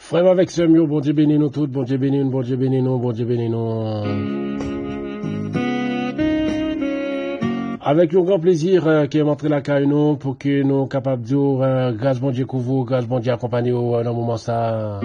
Frère avec ce mieux, bon Dieu bénis nous toutes, bon Dieu bénis nous, bon Dieu bénis nous, bon Dieu bénis nous. Avec un grand plaisir qui est montré la caille nous pour que nous capables de dire grâce bon Dieu pour vous, grâce bon Dieu accompagner dans le moment ça.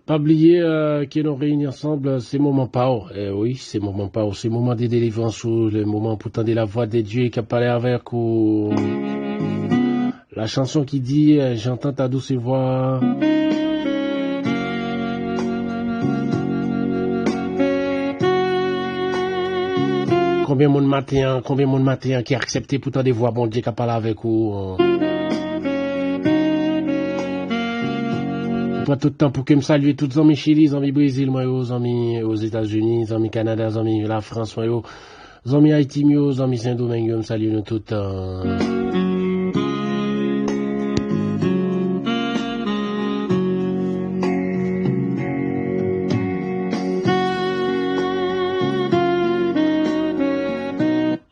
Pas oublier que nous réunir ensemble, ces moments pas haut. Oui, ces moments pas haut, ces moments de délivrance ou le moment pour tendre la voix de Dieu qui a parlé avec ou la chanson qui dit j'entends ta douce voix. Combien mon matin qui a accepté pour tendre des voix bon Dieu qui a parlé avec vous. Pas tout le temps pour que me saluer tous les amis Chili, les amis Brésil, moi, les amis aux États-Unis, les amis Canada, les amis la France, moi, les amis Haïti, les amis Saint-Domingue, me saluer nous tout le temps.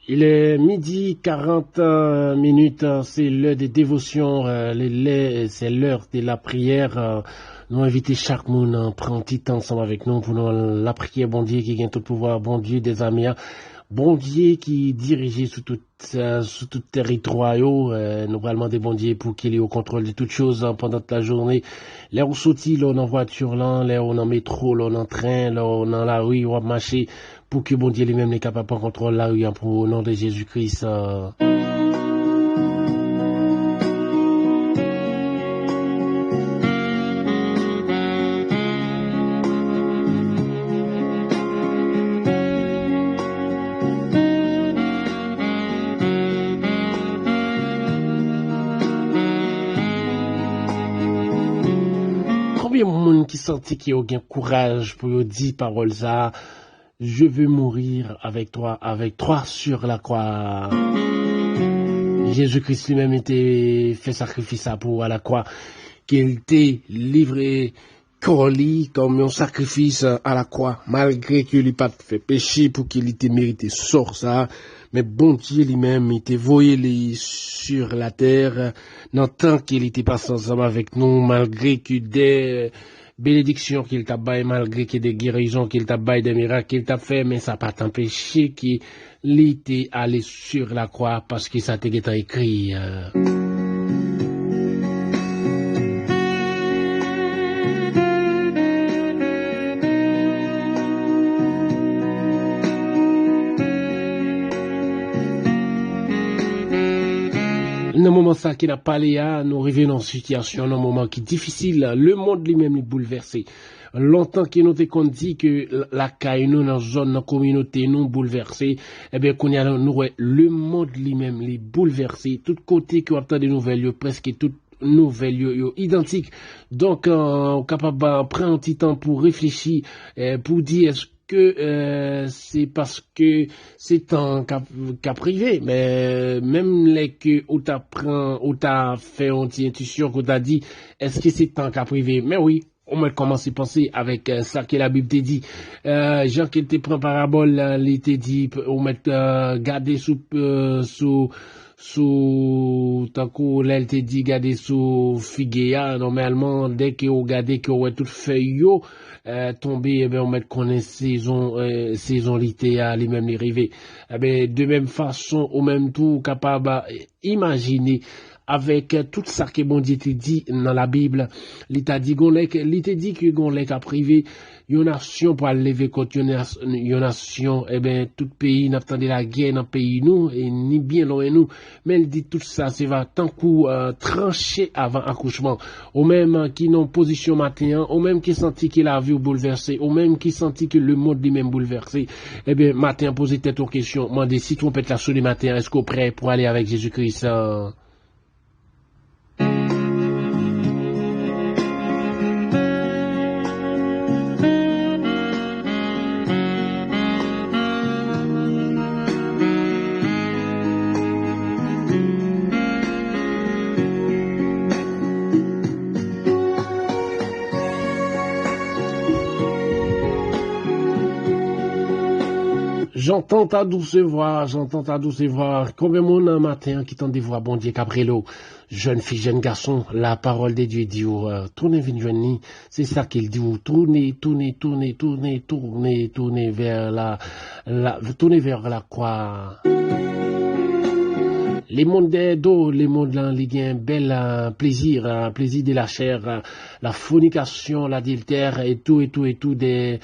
Il est midi 40 minutes, c'est l'heure des dévotions, c'est l'heure de la prière. Nous invitons chaque monde à prendre un petit temps ensemble avec nous pour nous la prière, bon Dieu qui gagne tout pouvoir, bon Dieu des amis, bon Dieu qui dirige sur tout territoire. Nous allons demander bon Dieu pour qu'il ait au contrôle de toutes choses pendant toute la journée. Là où sorti, là on en voiture, là on en métro, là on en train, là on en la rue, on marcher. Pour que bon Dieu lui-même est capable de contrôler la rue pour au nom de Jésus-Christ. Combien de monde qui sentit qu'il y a aucun courage pour dire paroles ça? Je veux mourir avec toi sur la croix. Jésus-Christ lui-même était fait sacrifice pour à la croix, qu'il était livré corli comme un sacrifice à la croix, malgré qu'il n'ait pas fait péché pour qu'il était mérité sort ça. Mais bon Dieu lui-même était voyé sur la terre, dans tant qu'il était passé ensemble avec nous, malgré que des bénédiction qu'il t'a baillé, malgré qu'il y ait des guérisons qu'il t'a baillé, des miracles qu'il t'a fait, mais ça n'a pas t'empêché qu'il était allé sur la croix parce que ça t'était écrit. Dans le moment ça qui n'a pas l'air, nous revenons dans une situation, dans un moment qui est difficile, le monde lui-même est bouleversé. Longtemps que nous avons dit que la caille, nous, dans la zone, dans la communauté, nous bouleversés, eh bien, qu'on y a, nous, le monde lui-même est bouleversé. Tout côté qui obtient des nouvelles, presque toutes nouvelles, identiques. Donc, on est capable de prendre un petit temps pour réfléchir, pour dire est-ce que c'est parce que c'est un cas privé, mais même les que où t'as fait une intuition, qu'on t'a dit, est-ce que c'est un cas privé? Mais oui, on va commencer à penser avec ça que la Bible te dit. Jean qui te prend parabole, il te dit, on va garder sous tant que elle te dit garder sous figuier normalement dès que vous regardez que vous toute feuille tomber eh ben on met connaît saison l'été à les mêmes les rivets eh ben de même façon au même tout capable imaginer avec tout ça que bon Dieu te dit dans la Bible, il t'a dit que gon lek a privé une nation pour lever contre une nation eh ben tout pays n'attendait la guerre dans pays nous et ni bien loin nous mais il dit tout ça c'est va tant coup tranché avant accouchement ou même qui n'ont position matin ou même qui senti que la vie bouleversée ou même qui senti que le monde lui-même bouleversé eh ben matin poser tête aux questions demander si trompette la sonne matin est-ce qu'on prêt pour aller avec Jésus-Christ J'entends ta douce voix, j'entends ta douce voix. Combien de monde un matin qui t'en voix, bon Dieu, Cabrelo, jeune fille, jeune garçon, la parole de Dieu dit, tournez, venez, c'est ça qu'il dit, tournez, tournez, tournez, tournez, tournez, tournez vers tournez vers la croix. Les mondes d'eau, les mondes là, il y a un bel plaisir de la chair, la fornication, l'adultère et tout, des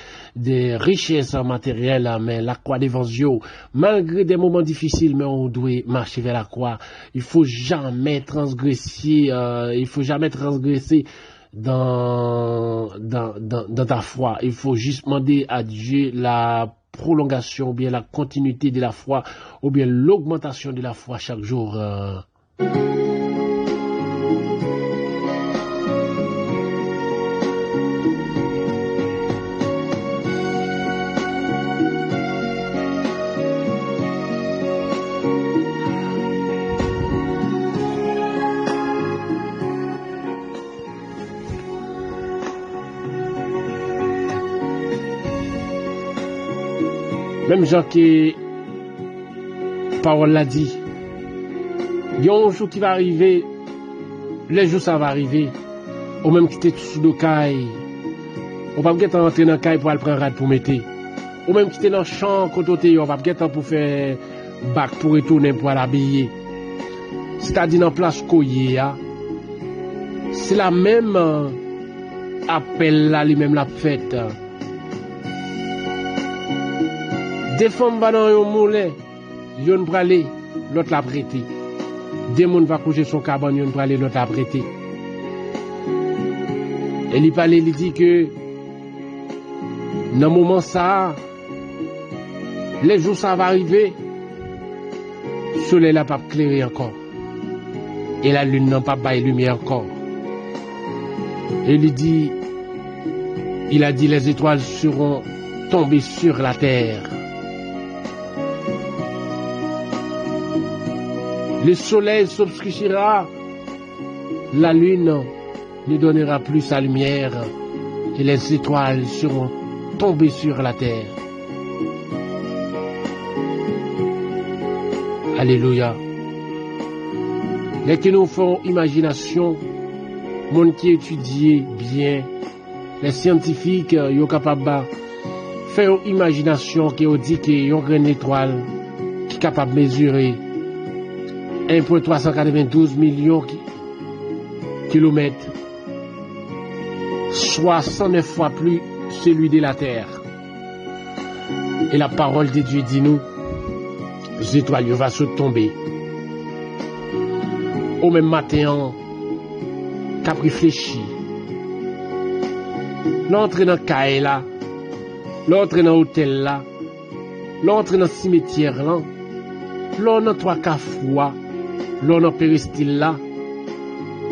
richesses matérielles, mais la croix d'évangile, malgré des moments difficiles, mais on doit marcher vers la croix. Il faut jamais transgresser, dans ta foi. Il faut juste demander à Dieu la prolongation, ou bien la continuité de la foi, ou bien l'augmentation de la foi chaque jour. Même Jean qui parole l'a dit, il y a un jour qui va arriver, les jours ça va arriver, ou même quitter tout sous le caille, on va pas entrer dans le caille pour aller prendre rad pour mettre, ou même quitter dans le champ côté, on va pas pour faire bac pour retourner pour aller habiller. C'est-à-dire dans place Koye, c'est la même appel là, lui-même la fête. Des femmes vont dans un moulin, yon pralé, l'autre l'a prêté. Des gens vont coucher son cabane, yon pralé, l'autre l'a prêté. Et il parlait, il dit que dans le moment ça, les jours ça va arriver, le soleil n'a pas éclairé encore. Et la lune n'a pas baillé lumière encore. Et il a dit les étoiles seront tombées sur la terre. Le soleil s'obscurcira, la lune ne donnera plus sa lumière et les étoiles seront tombées sur la terre. Alléluia. Les qui nous font imagination, monde qui étudie bien, les scientifiques, ils sont capables de faire une imagination qui dit qu'il y a une étoile qui est capable de mesurer 1,392 millions de kilomètres, soit 109 fois plus celui de la Terre. Et la parole de Dieu dit nous, les étoiles vont se tomber. Au même matin, qu'a réfléchi. L'entrée dans le caille là, l'entrée dans l'hôtel là, l'entrée dans le cimetière là, l'on a trois cafouas, l'on a péristyle là,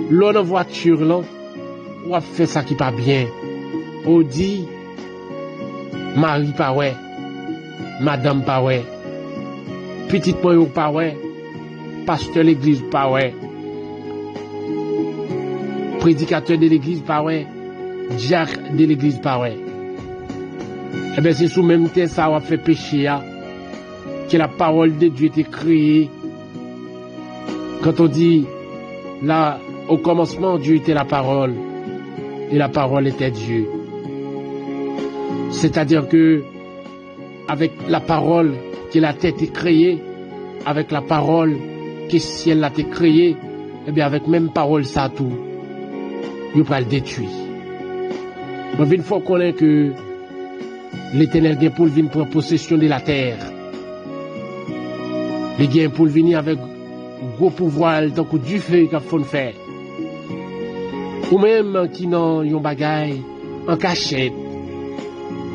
l'on a voiture là, ou a fait ça qui pas bien. On dit, Marie pas ouais, Madame pas ouais, petite moyo pas ouais, pasteur l'église pas ouais, prédicateur de l'église pas ouais, diacre de l'église pas ouais. Eh bien c'est sous même temps ça a fait péché que la parole de Dieu était créée. Quand on dit là au commencement Dieu était la parole et la parole était Dieu. C'est-à-dire que avec la parole que la tête est créée, avec la parole que le ciel a été créé, eh bien avec même parole ça tout, il va le détruire. Donc une fois qu'on est que l'Éternel vient pour venir prendre possession de la terre, il vient pour venir avec gros pouvoir tant que du feu qu'il faut faire, ou même qui n'ont un bagaille en cachette,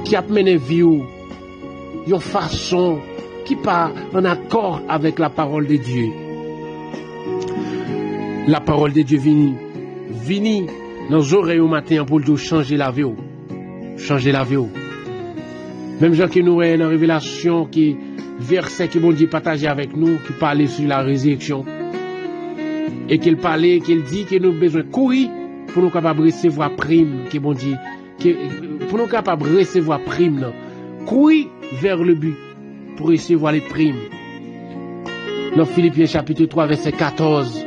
qui a mené vie une façon qui pas en accord avec la parole de Dieu. La parole de Dieu vini dans nos oreilles au matin pour nous changer la vie. Changer la vie. Même gens qui nous ont une révélation, qui verset que bon Dieu partageait avec nous, qui parlait sur la résurrection. Et qu'il parlait, qu'il dit que nous avons besoin de courir pour nous capables de recevoir prime, que bon Dieu, pour nous capables de recevoir prime, courir vers le but. pour recevoir les primes. Dans Philippiens chapitre 3, verset 14,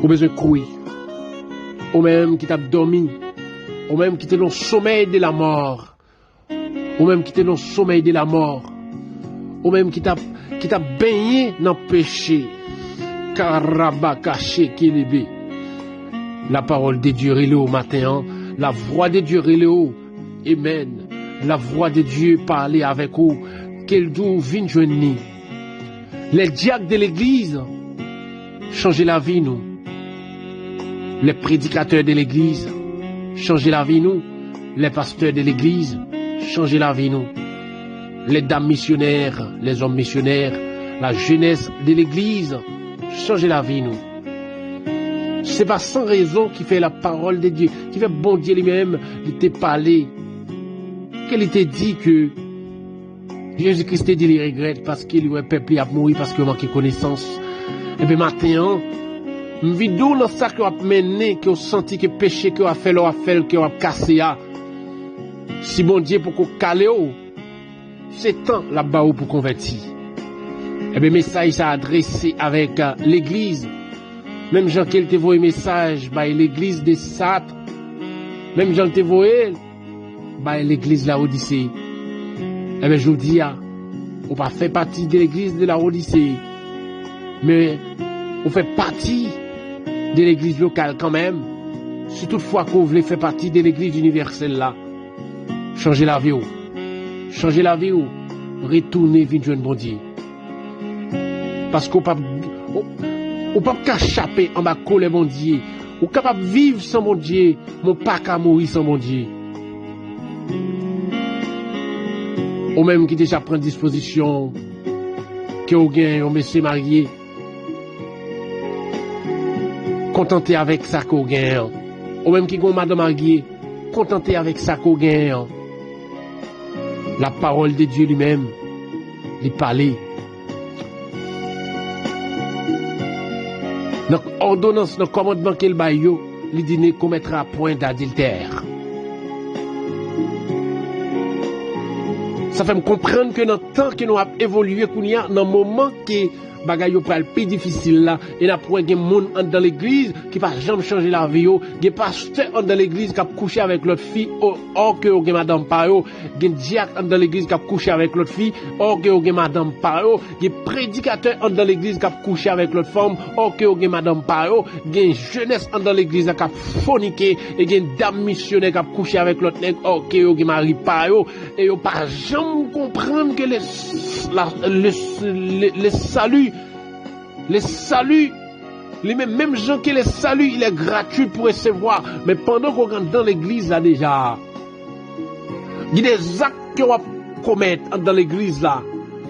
ou besoin de courir, ou même qui t'a dormi, ou même qui t'est dans le sommeil de la mort, ou même qui t'est dans le sommeil de la mort, ou même qui t'a baigné dans le péché. Karabakaché Kilébé. La parole de Dieu est là au matin, la voix de Dieu est là. Amen. La voix de Dieu parler avec vous. Quel doux vient joindre. Les diacres de l'église changer la vie nous. Les prédicateurs de l'église changer la vie nous. Les pasteurs de l'église changer la vie nous. Les dames missionnaires, les hommes missionnaires, la jeunesse de l'église changer la vie nous. C'est pas sans raison qui fait la parole de Dieu, qui fait bon Dieu lui-même, il t'a parlé, qu'il t'a dit que Jésus-Christ dit qu'il regrette parce qu'il lui peuple a mourir parce qu'il manque de connaissance. Et bien maintenant, vidéo dans ça que a mené, que a senti que péché que a fait, que a cassé a. Si bon Dieu pour qu'on cale, c'est temps là-bas pour convertir. Et bien message ça adressé avec l'église. Même Jean qui te voit un message, bah l'église de Sat. Même Jean te voit, bah l'église de la Odyssée. Eh bien je vous dis, on pas fait partie de l'église de la Odyssée, mais on fait partie de l'église locale quand même. Si toutefois qu'on voulait faire partie de l'église universelle là, changer la vie, changer la vie, retourner vite joindre bon Dieu. Parce qu'on pas échapper en bas coller mon Dieu. Ou capable de vivre sans mon Dieu, mon pas qu'à mourir sans mon Dieu. Ou même qui déjà prend disposition, que vous gagnez un monsieur marié, contenté avec ça qu'on gagne. Ou même qui gagne madame mariée, contenté avec ça qu'on gagne. La parole de Dieu lui-même, lui parler. Dans l'ordonnance, dans le commandement qu'il baille, il dit ne commettra point d'adultère. Ça fait me comprendre que dans le temps que nous avons évolué, dans le moment que bagay yo pral plus difficile là, et n'a point gen monde dans l'église qui pas jamais changer la vie yo, gen pasteur dans l'église qui a couché avec l'autre fille, or que gen madame pa yo, gen diacre dans l'église qui a couché avec l'autre fille, or que gen madame pa yo, gen prédicateur dans l'église qui a couché avec l'autre femme, or que gen madame pa yo, gen jeunesse dans l'église qui a forniqué, et gen dame missionnaire qui a couché avec l'autre nèg, or que gen mari pa yo, et yo pas jamais comprendre que le salut, les mêmes gens qui les saluent, il est gratuit pour recevoir. Mais pendant qu'on rentre dans l'église là déjà, il y a des actes qu'on va commettre dans l'église là.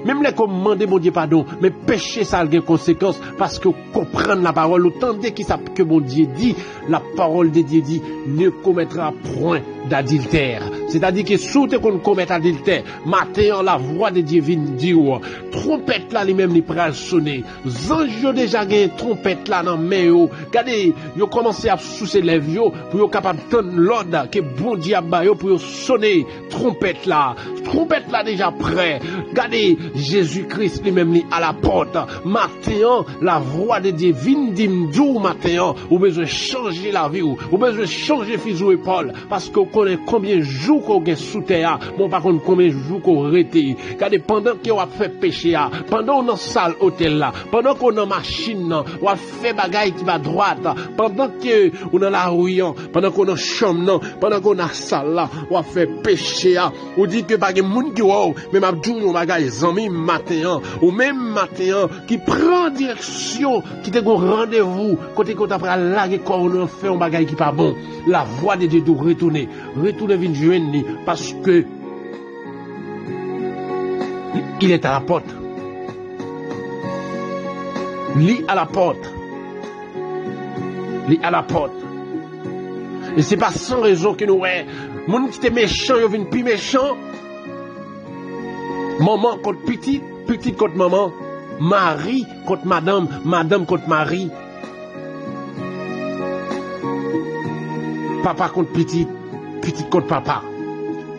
Même les commander mon Dieu pardon, mais péché ça a des conséquences parce que comprendre la parole, autant que mon Dieu dit, la parole de Dieu dit, ne commettra point d'adultère. C'est-à-dire que si tu commet adultère, matin la voix de Dieu vient dire, trompette là lui-même il pral sonner. Ange déjà gagné trompette là dans main yo. Regardez, yo commencé à sous lèvres yo pour yo capable donner l'ordre que bon Dieu a ba yo pour yo sonner trompette là. Trompette là déjà prêt. Regardez, Jésus-Christ lui-même à la porte. Matin, la voix de Dieu vient dire matin, ou besoin changer la vie ou besoin changer fuseau épaule parce que connaît combien de jours qu'on gagne sous terre, bon par contre combien de jours qu'on rete. Car pendant qu'on a fait péché, pendant qu'on a salle hôtel là, pendant qu'on a machine, on a fait bagaille qui va droite, pendant qu'on a la rue, pendant qu'on a chambre, pendant qu'on a salle là, on a fait péché, on dit que pas de monde qui wow, même abdou on bagaille zami matin, ou même matin qui prend direction, qui te gon rendez-vous, côté qu'on après laguer quand on fait un bagaille qui pas bon, la voix de Dieu doit retourner vite joindre parce que il est à la porte. Lit à la porte. Lit à la porte. Et c'est pas sans raison que nous moun qui était méchant, yo vinn plus méchant. Maman contre petite, petite contre maman, mari contre madame, madame contre mari. Papa contre petite, petite contre papa.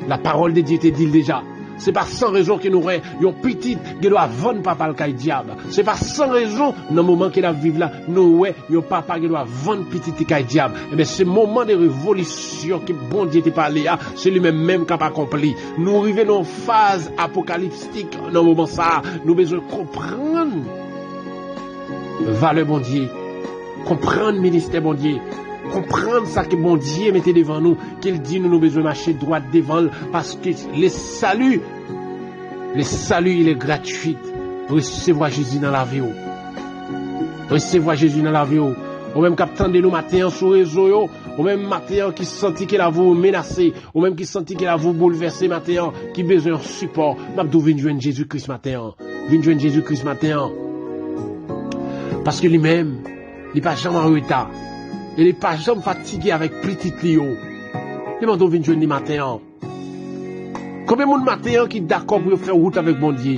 La parole de Dieu te dit déjà. C'est pas sans raison que nous avons une petite qui doit vendre papa le caille diable. C'est pas sans raison, dans le moment qu'il a vivre là, nous avons un papa qui doit vendre petite le caille diable. Eh bien, ce moment de révolution que bon Dieu t'a parlé, c'est lui-même qui a accompli. Nous arrivons dans une phase apocalyptique, dans le moment ça, nous besoin comprendre valeur bon Dieu, comprendre ministère bon Dieu. Comprendre ça que bon Dieu mettait devant nous, qu'il dit nous besoin marcher droit devant parce que le salut il est gratuit. Recevoir Jésus dans la vie. Recevoir Jésus dans la vie. Ou même captant de nous matin sur réseau, ou même matin qui senti qu'il a vous menacé, ou même qui senti qu'il a vous bouleversé matin, qui besoin de support. M'abdou vient joindre Jésus-Christ matin. Vient joindre Jésus-Christ matin. Parce que lui-même, il n'est pas jamais en retard. Il n'est pas jamais fatigué avec petit Lio. Il m'a donné une journée matin. Combien de monde matin qui est d'accord pour faire route avec mon Dieu?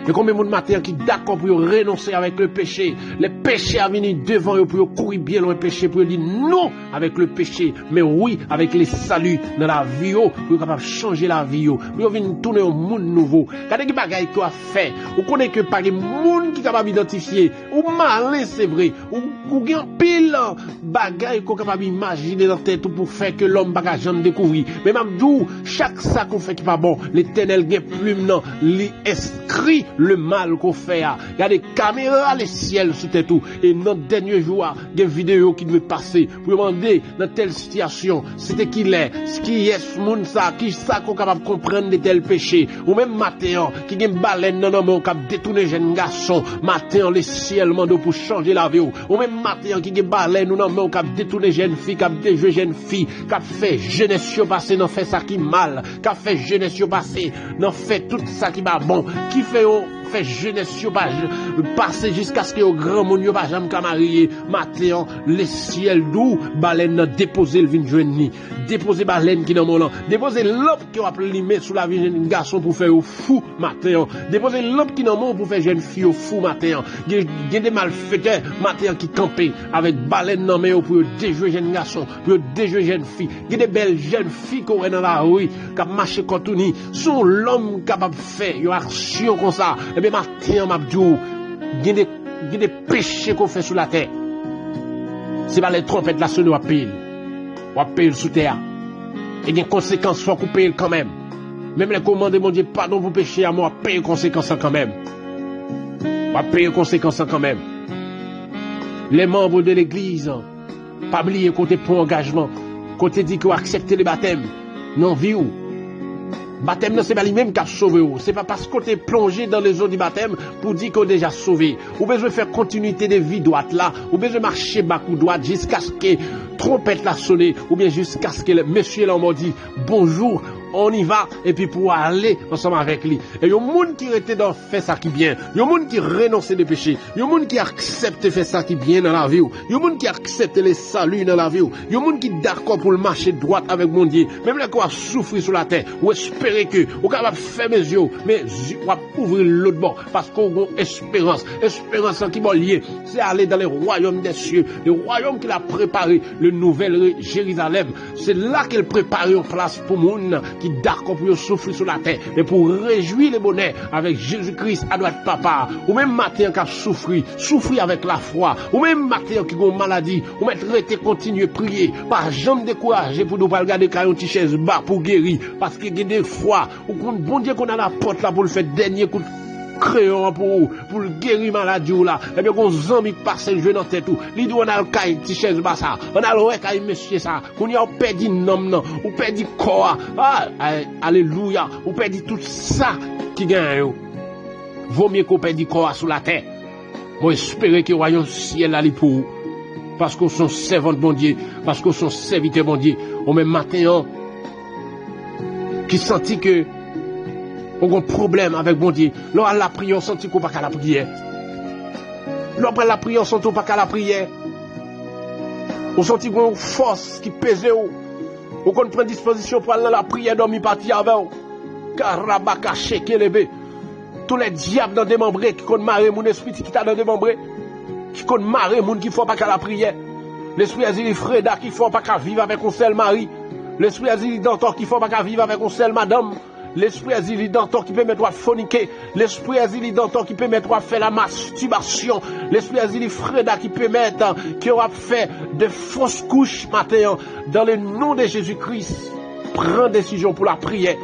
Et combien de monde matin qui est d'accord pour renoncer avec le péché? Les péchés à venir devant eux pour courir bien loin le péché, pour dire non avec le péché, mais oui avec les saluts dans la vie, pour capable changer la vie, pour venir tourner au monde nouveau. Regardez que bagaille qu'on a fait, ou connaît que pas de monde qui est capable d'identifier, ou malin c'est vrai, ou gain pile bagaille qu'on est capable d'imaginer dans la tête pour faire que l'homme bagage jamais découvrir. Mais même d'où chaque ça qu'on fait qui pas bon, l'Éternel gain plume non, l'inscrit le mal qu'on fait. Regardez caméra les ciels sous tête tout. Et dans le dernier jour, il y a des vidéos qui devaient passer pour demander dans telle situation, c'était qui l'est, ce qui est ce monde ça, qui ça qu'on est capable de comprendre de tels péchés. Ou même matin, qui a une baleine dans le monde qui a détourné jeune garçon, matin les ciels mandent pour changer la vie. Ou même matin, qui a une baleine dans le monde qui a détourné jeune fille, qui a déjoué jeune fille, qui a fait jeunesse passer, dans fait ça qui mal, qui a fait jeunesse passer, dans fait tout ça qui va bon, qui fait jeunesse passer jusqu'à ce que au grand monde yo pas jamais marié matin les ciel doux baleine déposer le vin joindre déposer baleine qui dans mon an déposer l'homme qui va limé sous la vie jeune garçon pour faire au fou matin déposer l'homme qui dans mon pour faire jeune fille au fou matin il y a des malfaiteurs matin qui camper avec baleine dans main pour déjouer jeune garçon pour déjouer jeune fille il y a des belles jeunes filles qui sont dans la rue qui marcher contre nous sont l'homme capable de faire une action comme ça. Et bien, matin, m'abdou, il y a des péchés qu'on fait sur la terre. C'est pas les trompettes là, ce nous appellent. On appelle sous terre. Et il y a des conséquences, faut qu'on paye quand même. Même les commandes de mon Dieu, pardon pour pécher à moi, paye les conséquences quand même. On paye les conséquences quand même. Les membres de l'église, pas oublier côté pour engagement, côté dit qu'on accepte le baptême. Non, vie où? Baptême, non, c'est pas lui-même qui a sauvé. C'est pas parce qu'on est plongé dans les eaux du baptême pour dire qu'on est déjà sauvé. Ou besoin faire continuité de vie droite là. Ou besoin marcher bas ou droite jusqu'à ce que trompette la sonne. Ou bien jusqu'à ce que le monsieur là m'a dit bonjour. On y va, et puis pour aller ensemble avec lui. Et il y a un monde qui était dans faire ça qui bien. Il y a un monde qui renonce des péchés. Il y a un monde qui accepte de faire ça qui bien dans la vie. Il y a un monde qui accepte les saluts dans la vie. Il y a un monde qui est d'accord pour le marcher droit avec mon Dieu. Même là qu'on a souffert sur la terre. Ou espérer que, ou capable de fermer les yeux, mais on va ouvrir l'autre bord. Parce qu'on a espérance. Espérance qui va lier. C'est aller dans les royaumes des cieux. Le royaume qu'il a préparé, le nouvel Jérusalem. C'est là qu'il prépare une place pour monde qui d'accord pour souffrir sur la terre, mais pour réjouir le bonheur avec Jésus-Christ à droite papa, ou même matin qui a souffrir avec la foi, ou même matin qui a une maladie, ou même traiter, continuer prier, pas jamais décourager pour nous pas regarder quand une petite chaise bas pour guérir, parce qu'il y a des fois, ou bon Dieu qu'on a la porte là pour le faire dernier coup crayon pour le guérir maladie ou là et bien qu'on zami passe le jeu dans tête tout li dit on a le caille ti chaise bas ça on a le ouais caille monsieur ça qu'on y a perdu nom non ou perdu corps alléluia ou perdu tout ça qui gagne vaut mieux qu'on perde corps sur la terre moi espérer que royaume ciel là pour parce qu'on sont servants de bon Dieu parce qu'on sont serviteurs de bon Dieu au même matin qui sentit que on a un problème avec bon Dieu. Là, la prière, on sent qu'on pas qu'à la prière. Là, après la prière, on sent qu'on pas qu'à la prière. On sent qu'on a une force qui pèse. On prend disposition pour aller dans la prière, dormir partir avant. Karabaka, cheke lebe. Tous les diables dans des membres qui comptent marrer mon esprit qui t'a dans des membres. Qui comptent marrer mon qui faut pas qu'à la prière. L'esprit Azili Freda qui faut pas qu'à vivre avec un seul mari. L'esprit Azili Dantor qui faut pas qu'à vivre avec un seul madame. l'esprit asile d'antan qui permet de forniquer, l'esprit asile d'antan qui permet de faire la masturbation, l'esprit asile freda qui permet qui aura fait de fausses couches matin dans le nom de Jésus-Christ. Prends décision pour la prière,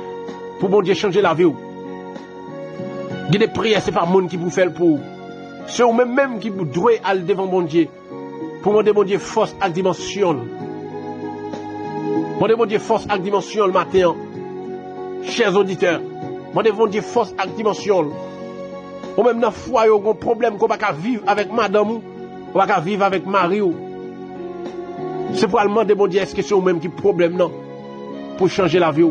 pour bon Dieu changer la vie. Des prières, c'est pas monde qui vous fait pour. C'est vous-même qui vous devez aller devant mon Dieu. Pour demander mon Dieu force à dimension. Mon Dieu force à dimension le matin. Chers auditeurs, mon Dieu force à dimension. Ou même dans le foyer, il y a un problème qu'on ne peut pas vivre avec madame ou on ne peut pas vivre avec mari. C'est pour demander mon Dieu, est-ce que c'est vous-même qui problème non pour changer la vie?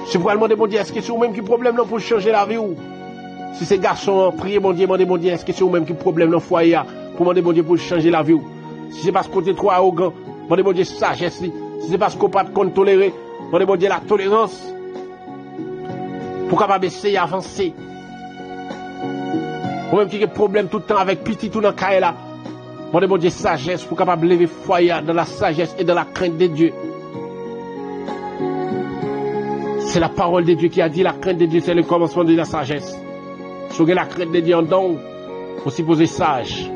C'est pour demander mon Dieu, est-ce que c'est vous-même qui problème non pour changer la vie? Si ces garçons, priez mon Dieu, demandez mon Dieu, est-ce que c'est vous-même qui problème dans le foyer pour demander mon Dieu pour changer la vie? Si c'est parce qu'on est trop arrogant, demandez mon Dieu sagesse. Si c'est parce qu'on ne peut pas tolérer, demandez mon Dieu la tolérance. Pour capable essayer d'avancer. Ou même qui a des problèmes tout le temps avec petit tout dans le cas là. Demandez mon Dieu sagesse pour capable lever foyer dans la sagesse et dans la crainte de Dieu. C'est la parole de Dieu qui a dit la crainte de Dieu, c'est le commencement de la sagesse. Si vous avez la crainte de Dieu en dedans, vous supposez sage.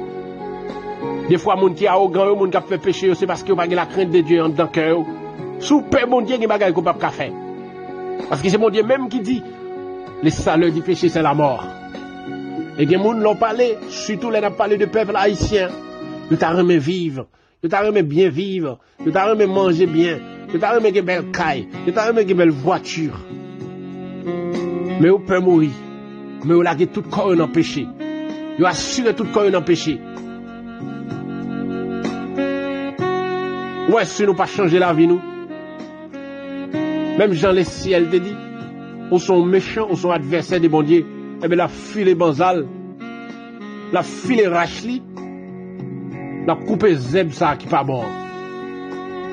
Des fois, les gens qui sont arrogants, les gens qui fait péché, c'est parce qu'ils n'ont pas la crainte de Dieu en dedans. Sous peur, mon Dieu, il y a des choses qu'on ne peut pas faire. Parce que c'est mon Dieu même qui dit, le salaire du péché, c'est la mort. Et les gens l'ont parlé, surtout les gens ont parlé de peuple haïtien. Ils t'ont remis vivre, ils t'ont remis bien vivre, ils t'ont remis manger bien, ils t'ont remis des belles cailles, ils t'ont remis des belles voitures. Mais vous pouvez mourir. Mais vous lâchez tout corps dans le péché. Vous assurez tout corps dans le péché. Ouais, si nous pas changer la vie, nous. Même Jean le ciel te dit, ou sont méchants, ou sont adversaires des bon Dieu. Eh bien, la file banzal, la file rachli, la coupe zeb ça qui pas bon.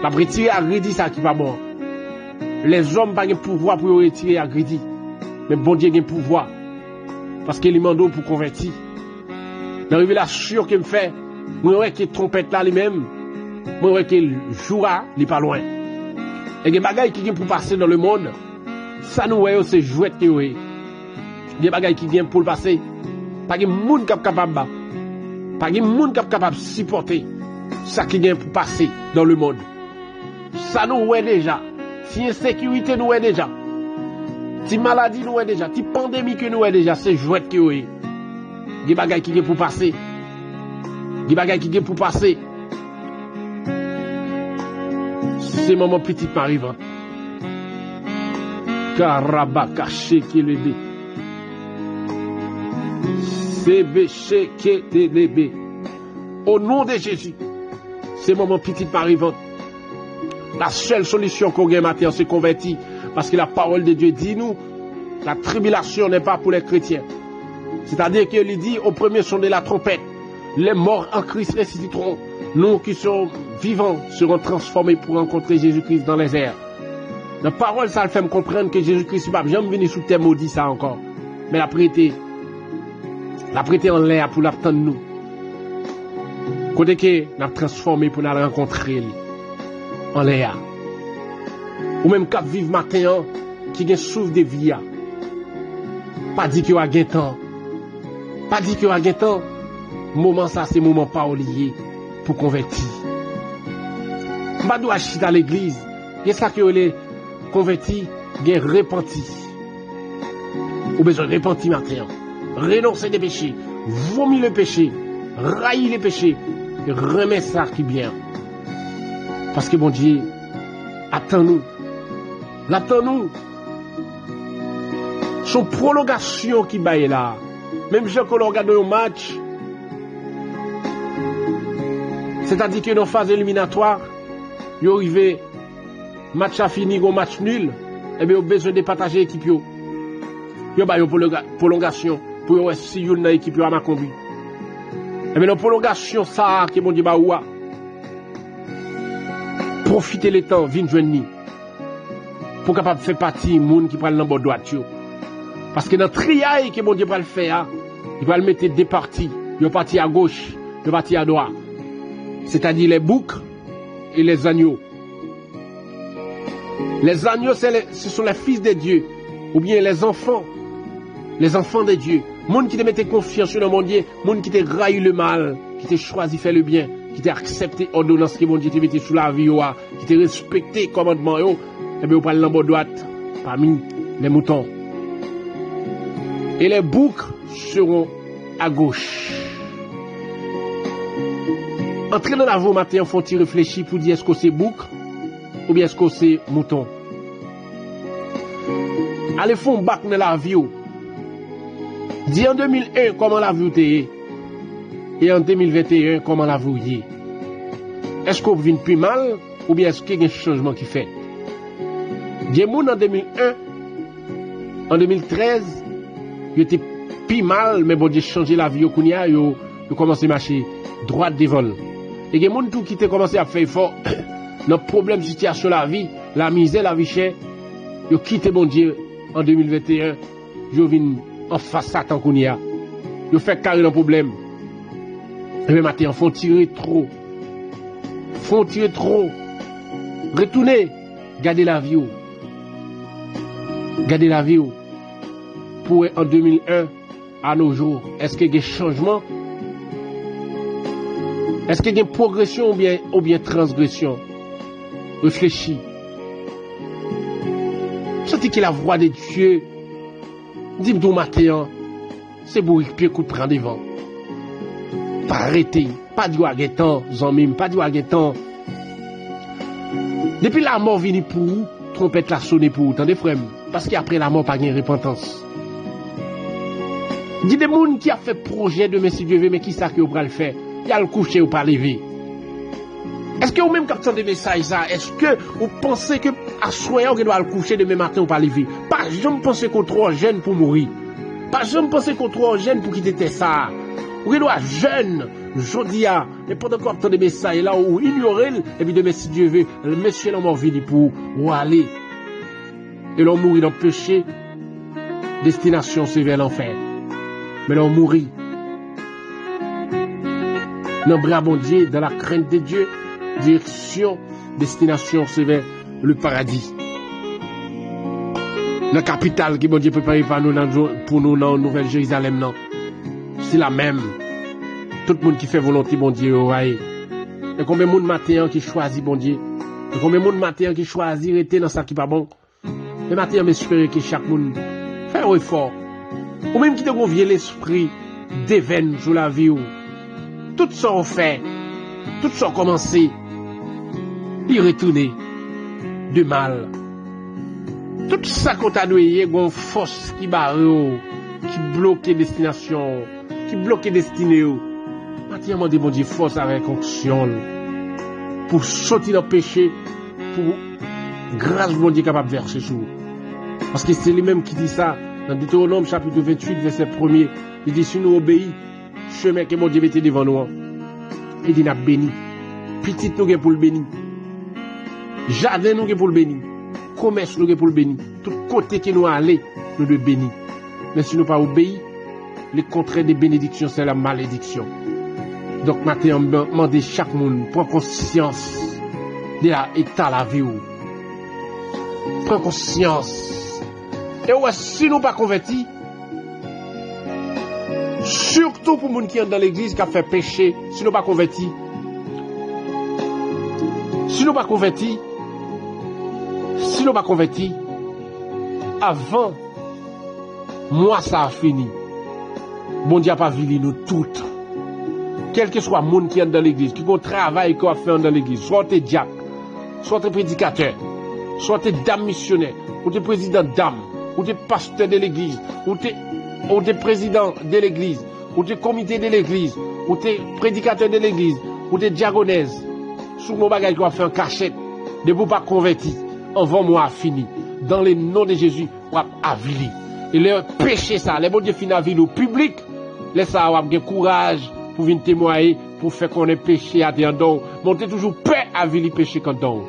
La retirer agredi ça qui pas bon. Les hommes n'ont pas de pouvoir pour retirer agredi. Mais bon Dieu a un pouvoir. Parce qu'il demande pour convertir. Dans la révélation qu'il me fait, moi, ouais, que trompette là lui-même, moi, ouais, que jouera, il n'est pas loin. Et des bagailles qui viennent pour passer dans le monde, ça nous, ouais, c'est jouette qui est. Des bagailles qui viennent pour le passer, pas de monde qui est capable, pas de monde qui est capable de supporter ça qui vient pour passer dans le monde. Ça nous, ouais, déjà. Si insécurité nous, ouais, déjà. Si maladie nous est déjà, si pandémie que nous est déjà, c'est jouette que oui. Des bagailles qui viennent pour passer. Des bagailles qui viennent pour passer. C'est maman petite m'arrive. Karaba caché qui le bé. C'est béché qui le bé. Au nom de Jésus, c'est maman petite m'arrive. La seule solution qu'on gagne matin, c'est convertir. Parce que la parole de Dieu dit nous, la tribulation n'est pas pour les chrétiens. C'est-à-dire qu'il dit au premier son de la trompette, les morts en Christ ressusciteront. Nous qui sommes vivants serons transformés pour rencontrer Jésus-Christ dans les airs. La parole, ça le fait me comprendre que Jésus-Christ n'est pas jamais venu sous terre maudit ça encore. Mais la prêté en l'air pour l'attendre nous. Côté que nous avons transformé pour nous rencontrer en l'air. Ou même cap vivre matin qui gen souffre de vie. Pas dit qu'il y a un temps. Pas dit qu'il y a un temps. Moment ça c'est moment pas lié pour convertir. Pas doit acheter à l'église. Il ça que les convertis gen repenti. Ou besoin repenti matin. Renoncer des péchés, vomir le péché, railler les péchés, et remettre ça qui bien. Parce que bon Dieu attend-nous. L'attends-nous. Son prolongation qui baille là. Même si on regarde un match, c'est-à-dire que dans la phase éliminatoire, il arrive, match a fini, un match nul, et bien, il a besoin de partager l'équipe. Il y a une prolongation pour voir si il y a une équipe à ma conduite. Et bien, dans la prolongation, ça, qui est mon débat, profitez le temps, venez joindre pour capable faire partie du monde qui prend le nombre de droite. Parce que dans le triail que mon Dieu va le faire, il va le mettre deux parties. Il y a partie à gauche, il y a partie à droite. C'est-à-dire les boucs et les agneaux. Les agneaux, ce sont les fils de Dieu, ou bien les enfants de Dieu. Monde qui te mettait confiance dans mon Dieu, monde qui te raille le mal, qui te choisi faire le bien, qui t'a accepté ordonnance que mon Dieu te mettait sous la vie, qui te respecté commandement, et bien, vous parlez l'embout droite parmi les moutons. Et les boucs seront à gauche. Entrez dans la voie matin, faut-il réfléchir pour dire est-ce que c'est bouc ou bien est-ce que c'est mouton. Allez, font bac dans la vie. Dis en 2001 comment la vie était et en 2021 comment la vie est. Est-ce qu'on vient plus mal ou bien est-ce qu'il y a un changement qui fait? Des gens en 2001, en 2013, ils étaient plus mal, mais bon Dieu changé la vie, ils ont commencé à marcher droit devant. Et des gens qui ont commencé à faire fort, dans le problème, situation de la vie, la misère, la vie chère, ils ont quitté bon Dieu en 2021, ils viennent en face Satan qu'on y a. Ils ont fait carré dans le problème. Et même maintenant, ils font tirer trop. Retournez, gardez la vie. Gardez la vie. Pour en 2001, à nos jours, est-ce qu'il y a des changements? Est-ce qu'il y a une progression ou bien transgression? Réfléchis. Sentez que la voix de Dieu, dis-moi matin, c'est pour pied coup de prendre devant. Pas arrêter, pas du temps, zomim, pas du temps. Depuis la mort vient pour vous, trompette la sonne pour vous, t'entendez frère? Parce qu'après la mort, pas de repentance. Dis des gens qui a fait projet de si Dieu veut, mais qui ça que vous le faire? Il y a le coucher ou pas lever. Est-ce que vous même quand vous entendez des messages, est-ce que vous pensez que à soir vous doit le coucher demain matin ou pas lever? Pas jamais penser qu'on trop jeune pour mourir. Pas jamais penser qu'on trop jeune pour quitter ça. Vous doit jeune, jodia, et pendant qu'on entend des messages là où ignorer et puis demain si Dieu veut, le monsieur l'homme mort vini pour ou aller. Et l'on mourit dans le péché, destination c'est vers l'enfer. Mais l'on mourit dans le bras bon Dieu, dans la crainte de Dieu, direction, destination c'est vers le paradis. La capitale qui bon Dieu prépare pour nous dans Nouvelle Jérusalem, non. C'est la même. Tout le monde qui fait volonté, bon Dieu, ouais. Et combien de monde matin qui choisit, bon Dieu? Et combien de monde matin qui choisit rester dans ça qui pas bon? Et matin, j'espère que chaque monde fait un effort. Ou même qui te convient l'esprit d'éveil sur la vie. Tout ça on fait. Tout ça commencé. Y retourner de mal. Tout ça qu'on t'a doué, une force qui barre, qui bloque destination, qui bloque destinée. Maintenant, on demande de force avec onction pour sortir dans le péché, pour grâce bon Dieu capable de verser sur vous. Parce que c'est lui-même qui dit ça dans Deutéronome chapitre 28 verset 1er. Il dit si nous obéissons, chemin que mon Dieu mettait devant nous, il dit n'a béni. Petit nous pour le bénir. Jardin nous pour le bénir. Commerce nous pour le bénir. Tout côté que nous allons, nous devons bénir. Mais si nous pas obéir, le contraire des bénédictions, c'est la malédiction. Donc maintenant, on demande chaque monde prend conscience de l'état de la vie. Prends conscience. Et ouais, si nous pas convertis, surtout pour les gens qui sont dans l'église qui a fait péché, si nous pas convertis, avant, moi ça a fini. Bon Dieu a pas vu nous toutes. Quel que soit le monde qui est dans l'église, qui a un travail qu'on a fait dans l'église, soit tu es diacre, soit tu es prédicateur, soit tu es dame missionnaire, ou tu es président dame, ou tu es pasteur de l'église, ou tu es président de l'église, ou tu es comité de l'église, ou tu es prédicateur de l'église, ou tu es diaconesse, sous mon bagage qu'on a fait en cachette, ne vous pas converti, avant moi fini. Dans le nom de Jésus, on va avili. Et le péché ça, les bon Dieu finit à vie au public, laisse ça avoir du courage pour venir témoigner, pour faire qu'on ait péché à dire donc, montez toujours paix à vie péché quand donc.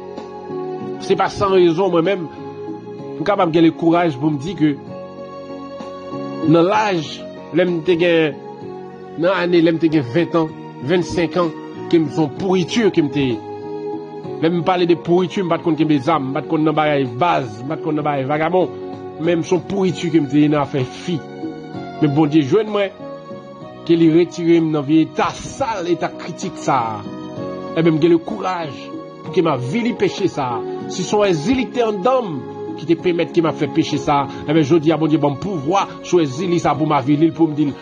C'est pas sans raison moi-même, je suis capable de le courage pour me dire que dans l'âge, dans l'année, 20 ans, 25 ans, qui me font pourriture, qui me Là, me parler de pourriture, pas de compte des âmes, pas de compte dans bagaille base, pas de compte dans bagaille vagabond. Même son pourriture que me dit n'a fait fi. Mais bon Dieu, joigne moi qu'il y retire dans vie état sale, état critique ça. Et même que le courage pour que ma vie péché ça. Si son exilité en dame qui te permettent qui m'a fait pécher ça, et bien je dis à bon Dieu bon pouvoir sur exilé ça pour ma vie pour me dire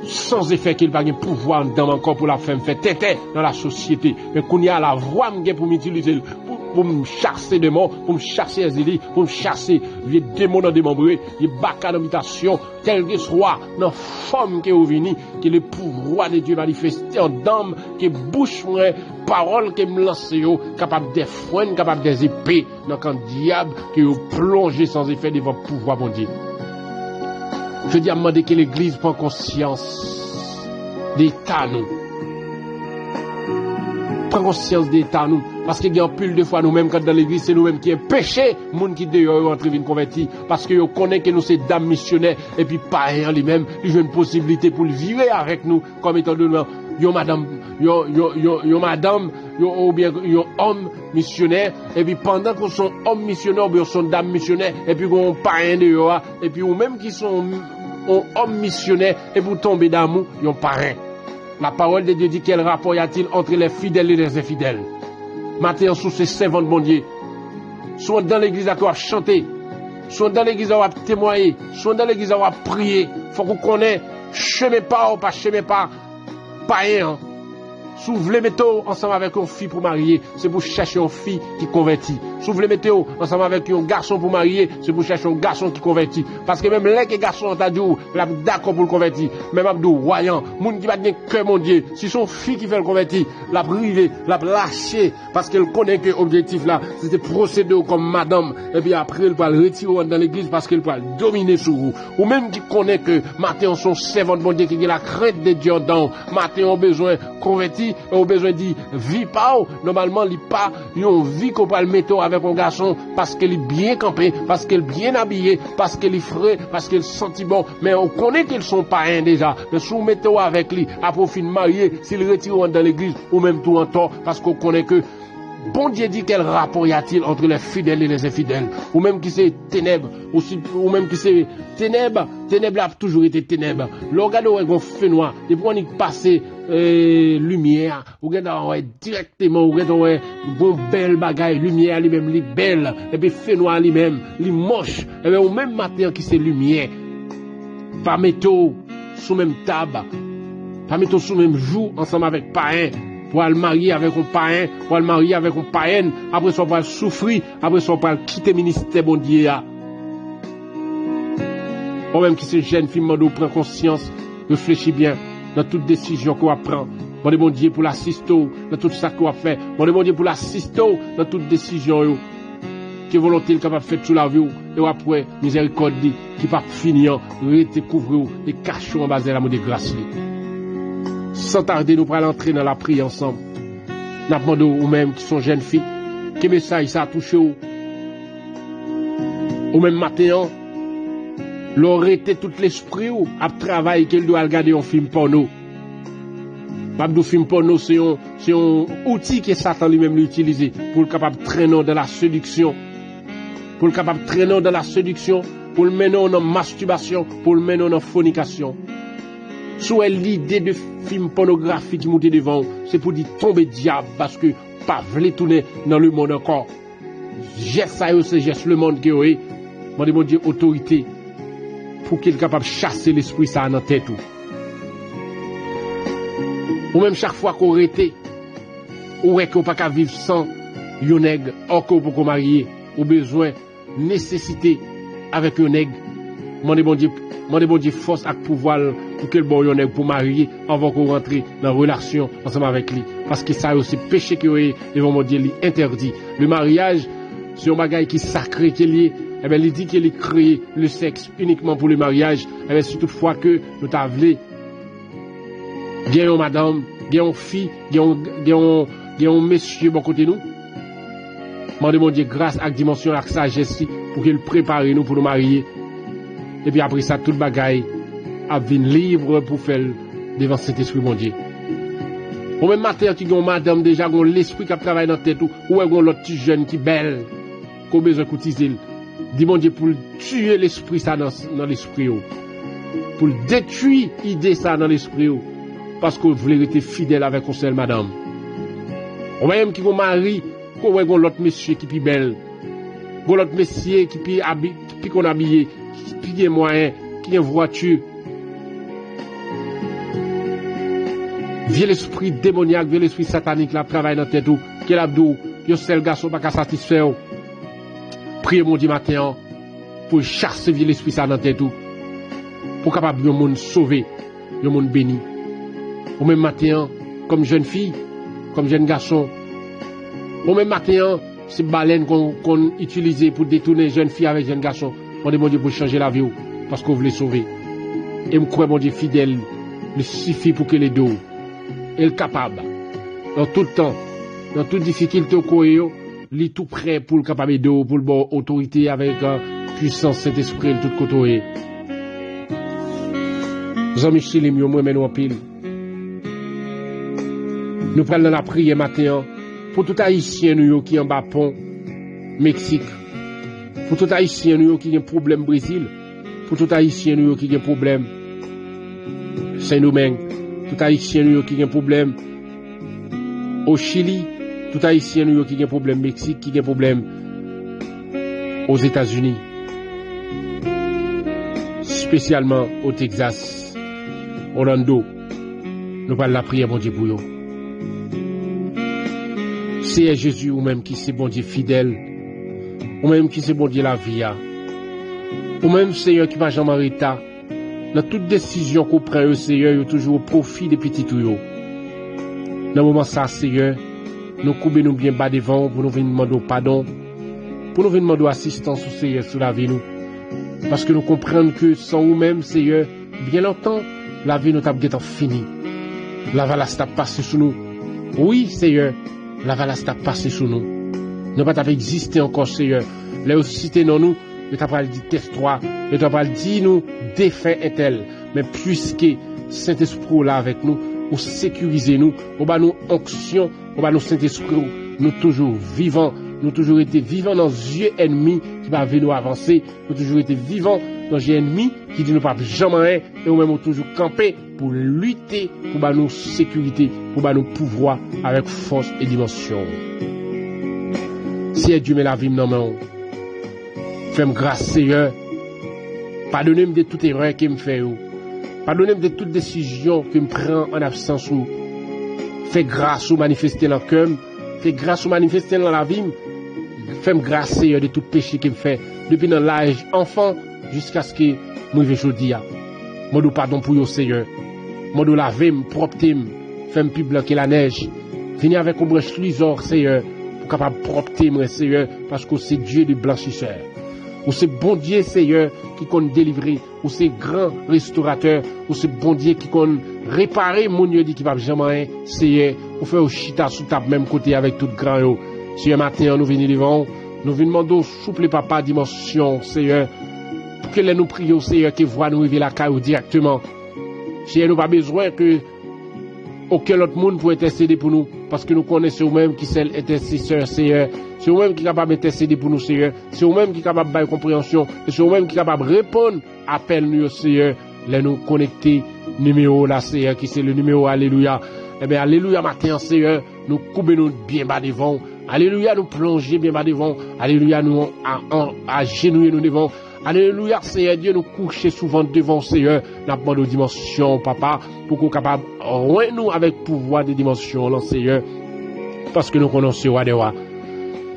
sans effet qu'il va avoir pouvoir dans encore pour la faire me faire tête dans la société. Mais qu'on y a la voix pour m'utiliser pour me chasser de mort, pour me chasser exilé, pour me chasser les démons dans démembrés, les bacas d'habitation, tel que soit dans forme qui est venu, que le pouvoir de Dieu manifesté en dame, que bouche moi, parole qui me lance, capable de freins, capable des épées, dans un diable qui est plongé sans effet devant le pouvoir bon Dieu. Je dis à demander que l'Église prend conscience d'état nous. Prends conscience d'état nous. Parce qu'il y a un pile de fois nous-mêmes, quand dans l'église, c'est nous-mêmes qui est péché, moun qui dehors entre vin converti. Parce que nous connaissons que nous sommes dames missionnaires, et puis païens lui-même, ils ont une possibilité pour le vivre avec nous, comme étant donné, yon madame, ou bien yon homme missionnaire, et puis pendant qu'on sont hommes missionnaires, ou bien sont dames missionnaires, et puis qu'on païens dehors, et puis ou même qui sont hommes missionnaires, et pour tomber d'amour, yon païens. La parole de Dieu dit quel rapport y a-t-il entre les fidèles et les infidèles? Matin, sous ces servants de bon Dieu, soit dans l'église à chanter, soit dans l'église à témoigner, soit dans l'église à prier. Faut qu'on connaisse, chemin pas ou pas chemin pas, païen. Si vous voulez mettre ensemble avec une fille pour marier, c'est pour chercher une fille qui convertit. Si vous voulez mettre ensemble avec un garçon pour marier, c'est pour chercher un garçon qui convertit. Parce que même les garçons ont dit, là, d'accord pour le convertir. Même Abdou, voyant, moun qui va dire que mon Dieu, si son fille qui fait le convertir, la brûler, la lâcher, parce qu'elle connaît que l'objectif là, c'était procéder comme madame, et puis après, elle va le retirer dans l'église parce qu'elle va dominer sur vous. Ou même qui connaît que matin, son servant de bon Dieu, qui a la crainte de Dieu dans, matin, on besoin de convertir, on besoin de vie pas, normalement, il pas, on vit qu'on peut le mettre avec un garçon parce qu'il est bien campé, parce qu'il est bien habillé, parce qu'il est frais, parce qu'il sent bon, mais on connaît qu'ils sont païens déjà, mais si on mettez avec lui, à profit de marier, s'il retire dans l'église, ou même tout en temps, parce qu'on connaît que bon Dieu dit quel rapport y a-t-il entre les fidèles et les infidèles, ou même qui c'est ténèbres, ou même qui c'est ténèbres a toujours été ténèbres. Le regard où on fait noir, et pour on y passer lumière, ou regard directement, ou regard bon belle bagaille, lumière lui-même, li belle, et puis fait noir lui-même, li moche, et bien au même matin qui c'est lumière, pas mettre sous même table, pas mettre sous même jour ensemble avec païen. Pour le marier avec un païen, pour le marier avec un païenne, après ça, on va souffrir, après ça, on va quitter le ministère, bon Dieu. Ou même qui se gêne, finalement, nous prend conscience, réfléchis bien dans toute décision qu'on va prendre. Bon Dieu pour l'assister dans tout ça qu'on va faire. Bon Dieu pour l'assister dans toute décision. Qui volonté est capable de faire tout la vie, et après, miséricorde qui va finir, redécouvrir et cacher en bas de l'amour de grâce. Sans tarder, nous pourrons entrer dans la prière ensemble. Nous demandons aux mêmes qui sont jeunes filles, quel message ça a touché au même matin, leur été tout l'esprit à travailler qu'elle doit regarder un film porno. Le film porno, c'est un outil que Satan lui-même l'utilise pour le capable de traîner dans la séduction, pour le capable de traîner dans la séduction, pour le mener en masturbation, pour le mener en fornication. Soit l'idée de film pornographique qui monte devant, c'est pour dire tomber diable parce que pas voulez tourner dans le monde encore. Geste ça, c'est geste le monde qui est. Mon Dieu, autorité pour qu'il soit capable de chasser l'esprit ça dans la tête. Ou même chaque fois qu'on arrête, ou est qu'on pas qu'à vivre sans yon nègre, encore pour qu'on marie, ou besoin, nécessité avec yon nègre. Mon Dieu, force avec pouvoir pour que le bon yon pour marier avant qu'on rentre dans la relation ensemble avec lui. Parce que ça aussi péché qui est devant mon Dieu, interdit. Le mariage, c'est un bagage qui est sacré, qui est lié. Eh bien, il dit qu'il a créé le sexe uniquement pour le mariage. Eh bien, c'est toutefois que nous t'avons bien une madame, bien une fille, bien un monsieur bon côté nous. Mon Dieu, grâce à la dimension, à la sagesse, pour qu'il prépare nous pour nous marier. Et puis après ça, tout le bagaille a vint libre pour faire devant cet esprit, mon Dieu. Ou même matin qui ont madame déjà, ont l'esprit qui travaille dans la tête, ou ont l'autre petit jeune qui belle, qui a besoin de coutiser. Dis mon Dieu pour tuer l'esprit ça dans l'esprit. Pour détruire l'idée ça dans l'esprit. Parce que vous voulez être fidèle avec une seule madame. Ou même qui ont mari, qui ont l'autre monsieur qui est belle. L'autre monsieur qui est habillé, qui est moyen, qui est voiture. Vieux l'esprit démoniaque, vieux l'esprit satanique, là, travaille dans tête ou, qui est l'abdou, yon seul garçon pas qu'à satisfaire. Priez mon Dieu matin, pour chasser vieux l'esprit ça dans tête ou, pour capable de monde sauver, de monde béni. Ou même matin, comme jeune fille, comme jeune garçon, ou même matin, c'est baleine qu'on utilise pour détourner jeune fille avec jeune garçon. On demande Dieu pour changer la vie, parce qu'on veut sauver. Et me crois mon Dieu fidèle, il suffit pour que les deux, elle est capable, dans tout le temps, dans toute difficulté au courrier, il est tout prêt pour le capable de pour le bon autorité avec puissance Saint-Esprit de tout côté. Jean-Michel et moi mais nous en pile. Nous prenons la prière matin pour tout haïtien nous qui en bas pont Mexique, pour tout haïtien nous qui a un problème Brésil, pour tout haïtien nous qui a un problème Saint-Domingue, tout haïtien qui a un problème au Chili, tout haïtien qui a un problème Mexique, qui a un problème aux États-Unis, spécialement au Texas, Orlando. Nous parlons la prière, bon Dieu, pour eux. C'est Jésus ou même qui c'est bon Dieu fidèle, ou même qui c'est bon Dieu la vie, ou même Seigneur qui va jamais ta. Dans toute décision qu'on prend, Seigneur, il y a toujours au profit des petits tuyaux. Dans le moment ça, Seigneur, nous coupons nous bien bas devant pour nous venir demander pardon, pour nous venir demander assistance au Seigneur sur la vie nous. Parce que nous comprenons que sans nous-mêmes, Seigneur, bien longtemps, la vie nous t'a bien fini. La valasse t'a passé sur nous. Oui, Seigneur, la valasse t'a passé sur nous. Nous pas t'avait existé encore, Seigneur. Là aussi, cité non nous, mais t'as pas dit test 3, mais t'as pas dit nous, défait est tel. Mais puisque Saint-Esprit là avec nous, ou sécuriser nous, ou bah nous onction, ou bah nous Saint-Esprit, nous toujours vivants, nous toujours été vivants dans yeux ennemis qui va venir nous avancer, nous toujours été vivants dans yeux ennemis qui dit nous pas jamais, et nous même toujours camper pour lutter, pour bah nous sécurité, pour bah nous pouvoir avec force et dimension. Si Dieu met la vie dans main, fais-moi grâce Seigneur, pardonnez-moi de toute erreur que me fait. Pardonnez-moi de toute décision que me prend en absence ou. Fais grâce ou manifester dans le cœur. Fais grâce ou manifester dans la vie. Fais-moi grâce, Seigneur, de tout péché que me fait. Depuis dans l'âge enfant jusqu'à ce que moi je aujourd'hui. Moi nous pardon pour vous, Seigneur. Moi nous laver, me propter, fais-moi plus blanc que la neige. Venez avec un brèche luisor, Seigneur, pour capable propter, moi, Seigneur, parce que c'est Dieu du blanchisseur. Ou c'est bon Dieu, Seigneur, qui compte délivrer, ou c'est grand restaurateur, ou c'est bon Dieu qui compte réparer mon Dieu dit qui va jamais, Seigneur, ou faire au chita sous ta même côté avec tout grand yo. Seigneur, matin, nous venons devant, nous venons demander souple papa dimension, Seigneur, pour que nous prions, Seigneur, qui voit nous arriver la caille directement. Seigneur, nous pas besoin que aucun autre monde pour intercéder pour nous, parce que nous connaissons nous-mêmes qui c'est l'intercesseur, Seigneur. C'est nous-mêmes qui est capable d'intercéder pour nous, Seigneur. C'est nous-mêmes qui est capable de faire compréhension. Et c'est nous-mêmes qui est capable de répondre à appel nous, Seigneur. Les nous connecter numéro là, Seigneur, qui c'est le numéro Alléluia. Eh bien, Alléluia matin, Seigneur, nous coupons nous bien bas devant. Alléluia, nous plonger bien bas devant. Alléluia, nous agenouiller nous devant. Alléluia, Seigneur Dieu, nous coucher souvent devant, Seigneur, nous demandons aux dimensions, Papa, pour qu'on soit capable de rendre nous avec pouvoir des dimensions, là, Seigneur, parce que nous connaissons Wadewa.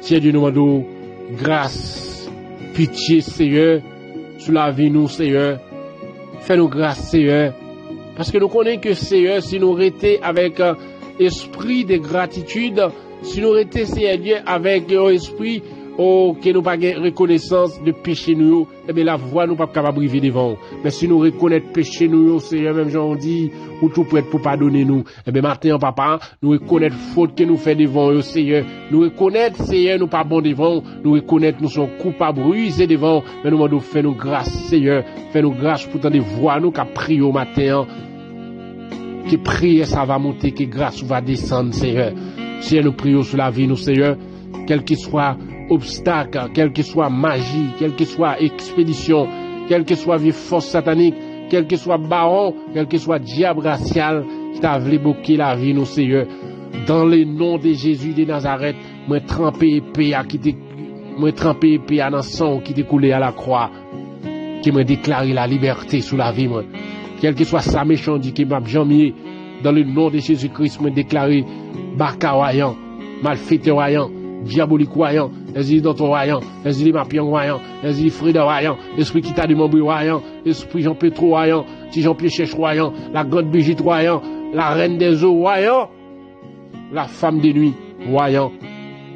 Seigneur Dieu, nous demandons grâce, pitié, Seigneur, sur la vie, nous, Seigneur. Fais-nous grâce, Seigneur, parce que nous connaissons que, Seigneur, si nous restions avec esprit de gratitude, si nous restions, Seigneur Dieu, avec un esprit que nous pas reconnaissance de péché nous, eh bien la voix nous pas capable de briver devant. Mais si nous reconnaissons péché nous, Seigneur, même Jean dit, ou tout prêt pour pardonner nous. Eh bien matin, papa, nous reconnaître faute que nous fait devant, Seigneur. Nous reconnaître, Seigneur, nous pas bon devant. Nous reconnaître nous sommes coupables, brisés devant. Mais nous demandons, fais-nous grâce, Seigneur. Fais-nous grâce pour tant de voix nous qu'a prié au matin. Que prière ça va monter, que grâce va descendre, Seigneur. Seigneur, nous prions sur la vie, nous, Seigneur, quel que soit obstacle, quel que soit magie, quel que soit expédition, quel que soit vie force satanique, quel que soit baron, quel que soit diable racial, qui t'a voulu bloquer la vie, nous, Seigneur. Dans le nom de Jésus de Nazareth, moi trempé épée à qui moi trempé épée à dans sang qui t'est coulé à la croix, qui m'a déclaré la liberté sous la vie, moi. Quel que soit sa méchant dit qui m'a jamais, dans le nom de Jésus-Christ, m'a déclaré baka voyant, malfaiteur voyant, diabolique voyant, esprit dans ton voyant, esprit ma pion voyant, esprit Frida voyant, esprit qui t'a demandé voyant, esprit Jean Pétro voyant, si Jean-Pierre Chèche voyant, la grande Brigitte voyant, la reine des eaux voyant, la femme des nuits voyant,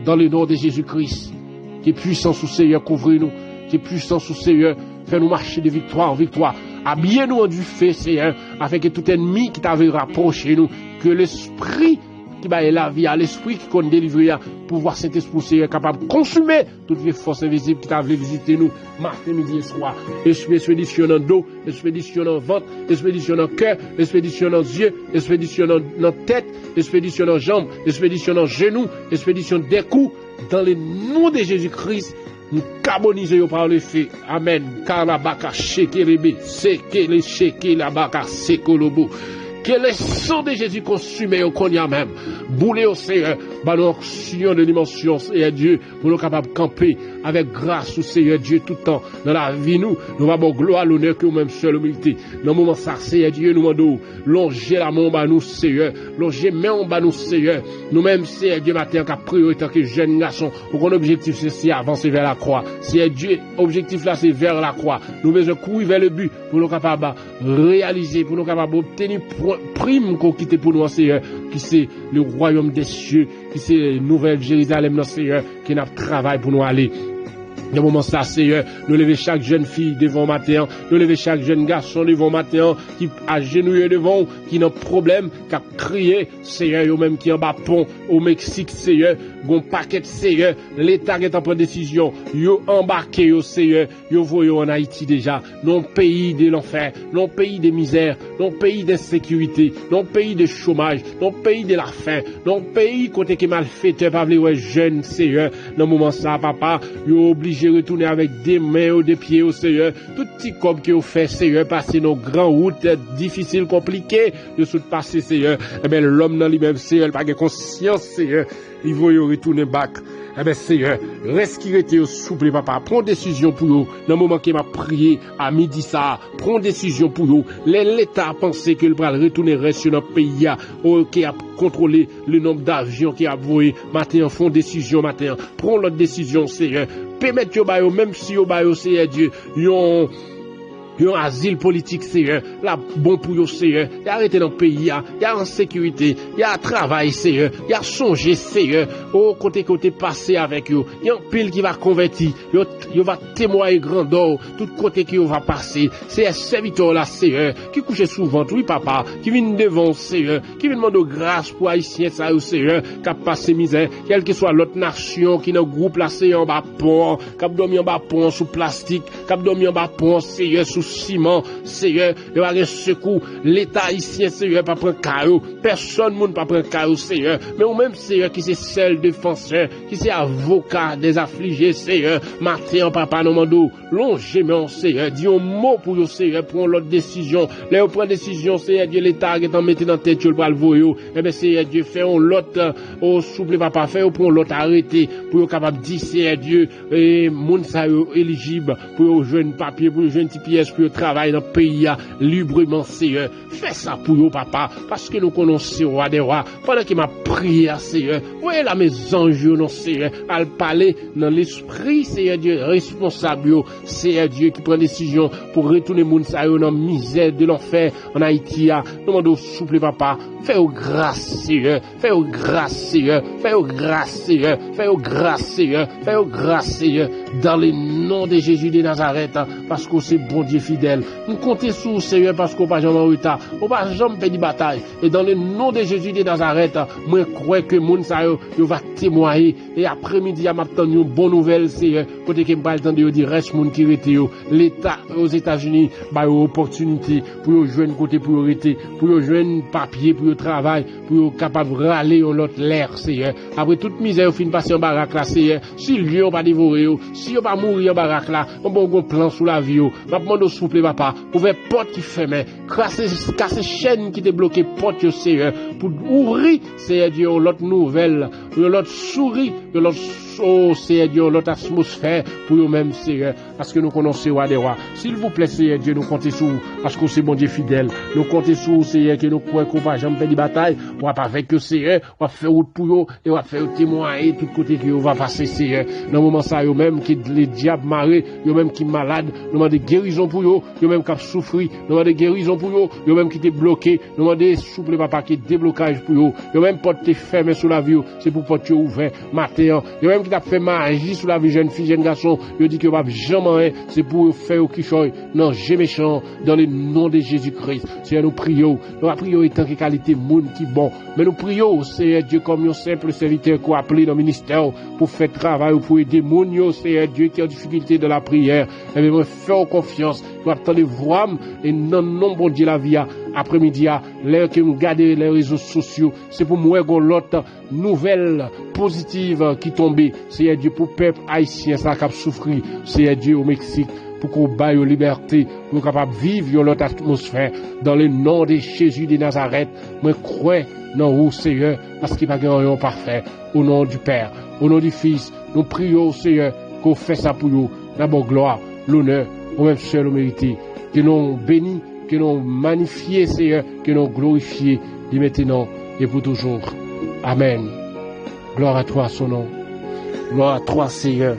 dans le nom de Jésus-Christ, qui est puissant sous Seigneur, couvre-nous, qui est puissant sous Seigneur, fais-nous marcher de victoire en victoire, habillez-nous en du fait, Seigneur, afin que tout ennemi qui t'avait rapproché nous, que l'esprit qui va la vie à l'esprit qui compte délivrer à pouvoir Saint-Esprit Seigneur capable de consumer toutes les forces invisibles qui t'avaient visité nous matin, midi et soir. Expédition dans dos, expédition dans ventre, expédition dans cœur, expédition dans yeux, expédition dans tête, expédition dans jambes, expédition dans genoux, expédition des coups, dans le nom de Jésus-Christ. Nous carbonisons par le feu. Amen. Car la baka shekelebe, sekele shekela baka sekolobo. Que le sang de Jésus consume au konya même. Boulez au Seigneur. Bah nous oxygène de dimension, Seigneur Dieu, pour nous capables de camper avec grâce au Seigneur Dieu tout le temps. Dans la vie, nous avons gloire, l'honneur que nous-mêmes seul humilité. Dans le moment ça, Seigneur Dieu, nous demandons, longer la main en bas nous, Seigneur. Longer main en bas nous, Seigneur. Nous-mêmes, Seigneur Dieu, matin, qu'à priorité, que jeunes garçons, pour qu'on objectif, c'est avancer vers la croix. Seigneur Dieu, objectif là, c'est vers la croix. Nous besoin courir vers le but, pour nous capables de réaliser, pour nous capables d'obtenir prime qu'on quitte pour nous, Seigneur, qui c'est le royaume des cieux, qui c'est la nouvelle Jérusalem, notre Seigneur, qui n'a travail pour nous aller. Dans le moment ça, Seigneur, nous lever chaque jeune fille devant matin, nous lever chaque jeune garçon devant matin, qui a genouillé devant, qui n'a problème, qui a crié, Seigneur, ou même qui en bas pont au Mexique, Seigneur, gon paquet, Seigneur, l'État qui est en prendre décision, yo embarqué, yo, Seigneur, yo voyons en Haïti déjà, non pays de l'enfer, non pays de misère, non pays d'insécurité, non pays de chômage, non pays de la faim, non pays côté qui malfaiteur, pas vle jeune, Seigneur, dans le moment ça, papa, yo obligé retourner avec des mains ou des pieds au Seigneur, tout petit comme que vous fait, Seigneur, passer nos grandes routes difficiles, compliquées, de se passer, Seigneur, eh bien, l'homme dans lui-même, Seigneur, pas de conscience, Seigneur, il va y retourner back. Eh bien, Seigneur, reste qui était au souple, papa. Prends décision pour vous. Dans le moment qu'il m'a prié à midi, ça, prends décision pour vous. L'État a pensé qu'il va retourner reste sur notre pays, qui a contrôlé le nombre d'avions qui a volé. Matin, font décision, matin. Prends l'autre décision, Seigneur. Permettez au bail, même si au bail, Seigneur Dieu, yon asile politique, Seigneur, la bon pour yon, Seigneur, y a arrêté dans le pays, y a en sécurité, y a travail, Seigneur, y a songé, Seigneur, au côté passé avec yon, y a un pile qui va convertir, yon va témoigner grandeur, tout côté qui yon va passer, c'est un serviteur là, Seigneur, qui couche souvent, oui, papa, qui vient devant, Seigneur, qui vient demander grâce pour Haïtiens, ça, Seigneur, qui a passé misère, quelle que soit l'autre nation, qui dans le groupe là, Seigneur, en bas pont, qui a dormi en bas pont sous plastique, qui a dormi en bas pont, Seigneur, sous ciment, Seigneur, il y a un secours, l'État haïtien, Seigneur, pas prendre caillou, personne monde pas prendre caillou, Seigneur, mais ou même, Seigneur, qui c'est seul défenseur, qui c'est avocat des affligés, Seigneur, matin, papa, non mando, longement, Seigneur, dis un mot pour vous, Seigneur, pour l'autre décision, là, on prend décision, Seigneur, Dieu, l'État, qui est en mettant dans la tête, tu le parles, vous, eh bien, Seigneur, Dieu, fait on l'autre, au souple, papa, fait, pour l'autre arrêter, pour capable de dire, Seigneur, Dieu, et, moun sa éligible, pour jouer papier, pour jouer une petite pièce, pour travailler dans le pays librement, Seigneur. Fais ça pour vous, papa, parce que nous connaissons roi des rois. Pendant qu'il m'a prié, Seigneur, voyez là mes anges, non, Seigneur, à le parler dans l'esprit, Seigneur Dieu, responsable, Seigneur Dieu, qui prend décision pour retourner moun sa yo dans la misère de l'enfer en Haïti. Nous demandons souple, papa, fais-vous grâce, Seigneur, fais-vous grâce, Seigneur, fais-vous grâce, Seigneur, fais-vous grâce, Seigneur, fais-vous grâce, Seigneur, dans le nom de Jésus de Nazareth, parce que c'est bon Dieu fidèle. Nous comptons sur Seigneur parce qu'on n'a pas jamais en retard, on n'a pas jamais perdu bataille. Et dans le nom de Jésus de Nazareth, moi moi crois que moun sa yo va témoigner et après-midi a m'attend une bonne nouvelle Seigneur côté que m'pa le temps de dire reste moun qui rete yo l'état aux États-Unis ba yo opportunité pour yo joindre côté pour yo rete pour yo joindre papier pour yo travail pour yo capable râler en l'autre l'air Seigneur après toute misère fin passer en baraque là Seigneur si lion pas dévorer yo si yo pas mourir en baraque là on bon plan sous la vie yo m'a demande souple papa ouvert porte qui fermait casser chaîne qui te bloqué porte yo Seigneur pour ouvrir Seigneur Dieu l'autre nouvelle l'autre souris l'autre oh Seigneur Dieu l'autre atmosphère pour eux même Seigneur parce que nous connaissons roi des rois s'il vous plaît Seigneur Dieu nous comptez sur parce que c'est bon Dieu fidèle nous comptez sur Seigneur que nous croyons qu'on va jamais faire des batailles on va pas avec que Seigneur on va faire route pour eux et on va faire témoigner tout côté que on va passer Seigneur dans le moment ça eux même qui les diables marés eux même qui malades nous demandons guérison pour eux même qui souffrir nous demandons guérison pour eux même qui étaient bloqués nous demandons souple papa qui déblocage pour eux même porte fermée sur la vie c'est pour porte ouvert matin eux même qui t'a fait magie sur la vie jeune fille jeune garçon eux dit que va jamais c'est pour faire qui choy non j'ai méchant dans le nom de Jésus-Christ Seigneur nous prions étant que qualité monde qui bon mais nous prions Seigneur Dieu comme un simple serviteur qu'on appelé dans le ministère pour faire travail ou pour aider mon Seigneur Dieu qui a difficulté de la prière et bien faire confiance pour attendre voir et non non bon Dieu la vie après-midi l'heure que nous garder les réseaux sociaux c'est pour moi qu'on l'autre nouvelle positive qui tombait Seigneur Dieu pour peuple haïtien ça qui a souffert Seigneur Dieu au Mexique pour qu'on baille aux libertés, pour qu'on capable vivre dans notre atmosphère, dans le nom de Jésus de Nazareth. Moi, crois dans vous, Seigneur, parce qu'il n'y a pas de parfait. Au nom du Père, au nom du Fils, nous prions, Seigneur, qu'on fait ça pour nous. D'abord, gloire, l'honneur, au même seul mérité. Que nous bénis, que nous magnifions, Seigneur, que nous glorifions, dès maintenant et pour toujours. Amen. Gloire à toi, son nom. Gloire à toi, Seigneur.